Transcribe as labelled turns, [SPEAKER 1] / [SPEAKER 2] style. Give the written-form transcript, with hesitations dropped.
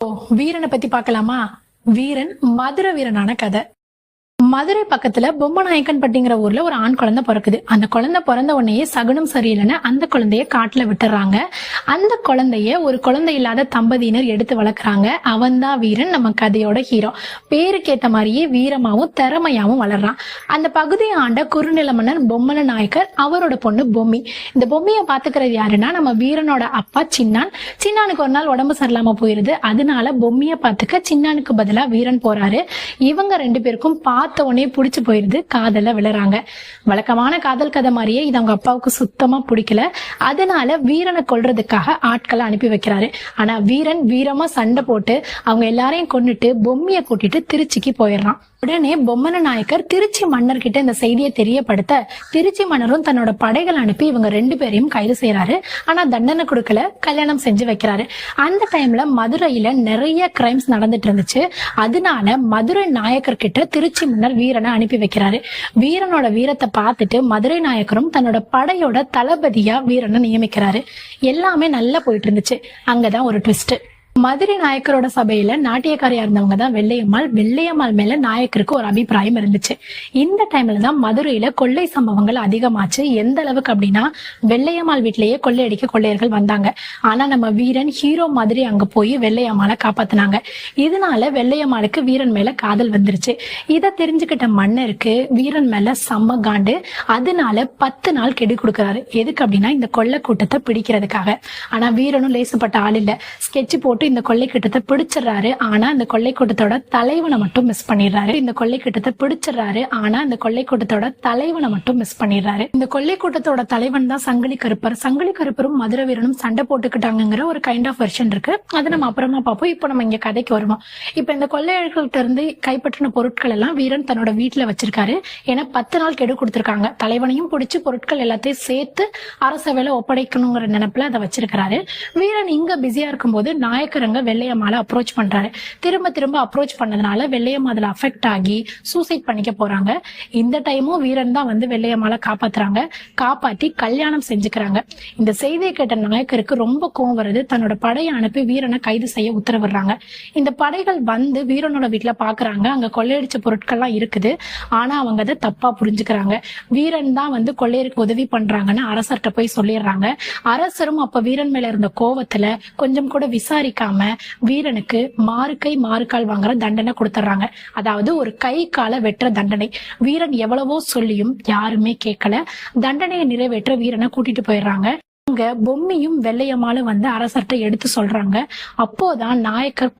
[SPEAKER 1] வீரனை பத்தி பார்க்கலாமா? வீரன் மதுரை வீரனான கதை. மதுரை பக்கத்துல பொம்மநாயக்கன்பட்டிங்கிற ஊர்ல ஒரு ஆண் குழந்தை பிறக்குது. அந்த குழந்தை பிறந்த உடனேயே சகுனம் சரியில்லைன்னு அந்த குழந்தைய காட்டுல விட்டுறாங்க. அந்த குழந்தைய ஒரு குழந்தை இல்லாத தம்பதியினர் எடுத்து வளர்க்குறாங்க. அவன் தான் வீரன், நம்ம கதையோட ஹீரோ. பேருக்கு ஏத்த மாதிரியே வீரமாவும் திறமையாவும் வளர்றான். அந்த பகுதியை ஆண்ட குறுநில மன்னர் பொம்மன நாயக்கர், அவரோட பொண்ணு பொம்மி. இந்த பொம்மியை பாத்துக்கிறது யாருன்னா நம்ம வீரனோட அப்பா சின்னான். சின்னானுக்கு ஒரு நாள் உடம்பு சரியில்லாம போயிருது. அதனால பொம்மியை பாத்துக்க சின்னானுக்கு பதிலா வீரன் போறாரு. இவங்க ரெண்டு பேருக்கும் பார்த்த உடனே புடிச்சு போயிருது. காதல விழுறாங்க. வழக்கமான காதல் கதை மாதிரியே இது அவங்க அப்பாவுக்கு சுத்தமா பிடிக்கல. அதனால வீரனை கொல்றதுக்காக ஆட்களை அனுப்பி வைக்கிறாரு. ஆனா வீரன் வீரமா சண்டை போட்டு அவங்க எல்லாரையும் கொன்னுட்டு பொம்மியை கூட்டிட்டு திருச்சிக்கு போயிடுறான். உடனே பொம்மன நாயக்கர் திருச்சி மன்னர்கிட்ட இந்த செய்தியை தெரியப்படுத்த திருச்சி மன்னரும் தன்னோட படைகள் அனுப்பி இவங்க ரெண்டு பேரையும் கைது செய்யறாரு. ஆனா தண்டனை கொடுக்கல, கல்யாணம் செஞ்சு வைக்கிறாரு. அந்த டைம்ல மதுரையில நிறைய கிரைம்ஸ் நடந்துட்டு இருந்துச்சு. அதனால மதுரை நாயக்கர் கிட்ட திருச்சி மன்னர் வீரனை அனுப்பி வைக்கிறாரு. வீரனோட வீரத்தை பார்த்துட்டு மதுரை நாயக்கரும் தன்னோட படையோட தளபதியா வீரனை நியமிக்கிறாரு. எல்லாமே நல்லா போயிட்டு இருந்துச்சு. அங்கதான் ஒரு ட்விஸ்ட். மதுரை நாயக்கரோட சபையில நாட்டியக்காரியா இருந்தவங்க தான் வெள்ளையம்மாள். வெள்ளையம்மாள் மேல நாயக்கருக்கு ஒரு அபிப்பிராயம் இருந்துச்சு. இந்த டைம்ல தான் மதுரையில கொள்ளை சம்பவங்கள் அதிகமாச்சு. எந்த அளவுக்கு அப்படின்னா வெள்ளையம்மாள் வீட்டிலேயே கொள்ளையடிக்க கொள்ளையர்கள் வந்தாங்க. ஆனா நம்ம வீரன் ஹீரோ மாதிரி அங்க போய் வெள்ளையம்மாளை காப்பாத்தினாங்க. இதனால வெள்ளையம்மாளுக்கு வீரன் மேல காதல் வந்துருச்சு. இதை தெரிஞ்சுக்கிட்ட மன்னருக்கு வீரன் மேல செம்ம காண்டு. அதனால 10 நாள் கெடு கொடுக்கறாரு. எதுக்கு அப்படின்னா இந்த கொள்ளை கூட்டத்தை பிடிக்கிறதுக்காக. ஆனா வீரனும் லேசுப்பட்ட ஆள் இல்ல. ஸ்கெட்ச் போட்டு இந்த கொள்ளை கூட்டத்தை பிடிச்சிடறாரு. ஆனா இந்த கொள்ளை கூட்டத்தோட தலைவனை மட்டும் மிஸ் பண்ணிடுறாரு. இந்த கொள்ளை கூட்டத்தை பிடிச்சிடறாரு. ஆனா இந்த கொள்ளை கூட்டத்தோட தலைவனை மட்டும் மிஸ் பண்ணிடுறாரு. இந்த கொள்ளை கூட்டத்தோட தலைவன் தான் சங்கிலி கருப்பர். சங்கிலி கருப்பரும் மதுரை வீரனும் சண்டை போட்டுக்கிட்டாங்கிற ஒரு கைண்ட் ஆஃப் வெர்ஷன் இருக்கு. அதை நம்ம அப்புறமா பார்ப்போம். இப்போ நம்ம இங்க கதைக்கு வருவோம். இப்ப இந்த கொள்ளையர்கள்ட்ட இருந்து கைப்பற்றின பொருட்கள் எல்லாம் வீரன் தன்னோட வீட்டுல வச்சிருக்காரு. ஏன்னா 10 நாள் கெடு கொடுத்திருக்காங்க. தலைவனையும் பிடிச்சு பொருட்கள் எல்லாத்தையும் சேர்த்து அரசவையில ஒப்படைக்கணுங்கிற நினைப்புல அதை வச்சிருக்காரு. வீரன் இங்க பிஸியா இருக்கும்போது நாயக்கரங்க வெள்ளையம்மாளை அப்ரோச் பண்றாரு. திரும்ப அப்ரோச் பண்ணதுனால வெள்ளையம்மா அதுல அஃபெக்ட் ஆகி சூசைட் பண்ணிக்க போறாங்க. இந்த டைமும் வீரன் தான் வந்து வெள்ளையம்மாளை காப்பாத்துறாங்க. காப்பாத்தி கல்யாணம் செஞ்சுக்கிறாங்க. இந்த செய்தியை கேட்ட நாயக்கருக்கு ரொம்ப கோவம் வருது. தன்னோட படையை அனுப்பி வீரனை கைது செய்ய உத்தரவிடுறாங்க. இந்த படைகள் வந்து வீரனோட வீட்டுல பாக்குறாங்க. அங்க கொள்ளையடிச்ச பொருட்கள்லாம் இருக்குது. ஆனா அவங்க அதை தப்பா புரிஞ்சுக்கிறாங்க. வீரன் தான் வந்து கொள்ளையருக்கு உதவி பண்றாங்கன்னு அரசர்கிட்ட போய் சொல்லிடுறாங்க. அரசரும் அப்ப வீரன் மேல இருந்த கோவத்துல கொஞ்சம் கூட விசாரிக்காம வீரனுக்கு மாறுகை மாறுகால் வாங்குற தண்டனை கொடுத்துறாங்க. அதாவது ஒரு கை கால வெற்ற தண்டனை. வீரன் எவ்வளவோ சொல்லியும் யாருமே கேட்கல. தண்டனையை நிறைவேற்ற வீரனை கூட்டிட்டு போயிடுறாங்க. அங்க பொம்மியும் வெள்ளையம்மாளும் வந்து அரசர்கிட்ட எடுத்து சொல்றாங்க. அப்போதான் நாயக்கர்